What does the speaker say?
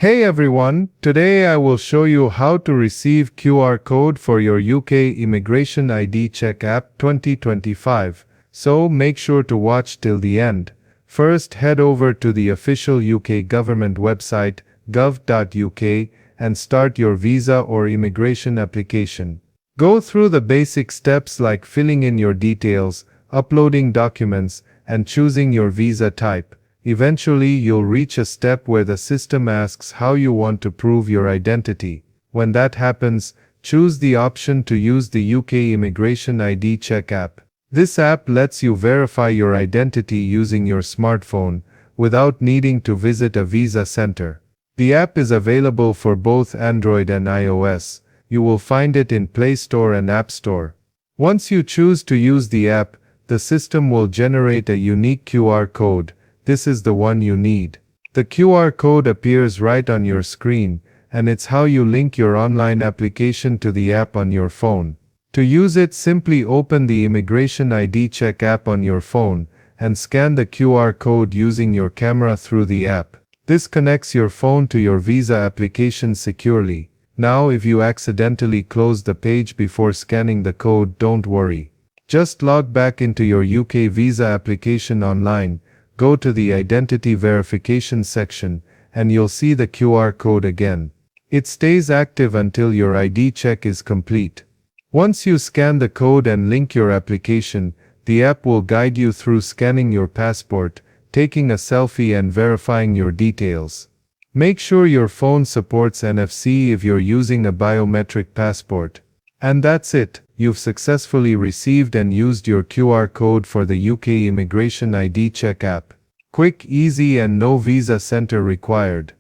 Hey everyone, today I will show you how to receive QR code for your UK Immigration ID Check app 2025, so make sure to watch till the end. First, head over to the official UK government website gov.uk and start your visa or immigration application. Go through the basic steps like filling in your details, uploading documents, and choosing your visa type. Eventually, you'll reach a step where the system asks how you want to prove your identity. When that happens, choose the option to use the UK Immigration ID Check app. This app lets you verify your identity using your smartphone without needing to visit a visa center. The app is available for both Android and iOS. You will find it in Play Store and App Store. Once you choose to use the app, the system will generate a unique QR code. This is the one you need. The QR code appears right on your screen, and it's how you link your online application to the app on your phone. To use it, simply open the Immigration ID Check app on your phone and scan the QR code using your camera through the app. This connects your phone to your visa application securely. Now, if you accidentally close the page before scanning the code, don't worry. Just log back into your UK visa application online. Go to the Identity Verification section, and you'll see the QR code again. It stays active until your ID check is complete. Once you scan the code and link your application, the app will guide you through scanning your passport, taking a selfie, and verifying your details. Make sure your phone supports NFC if you're using a biometric passport. And that's it. You've successfully received and used your QR code for the UK Immigration ID Check app. Quick, easy, and no visa center required.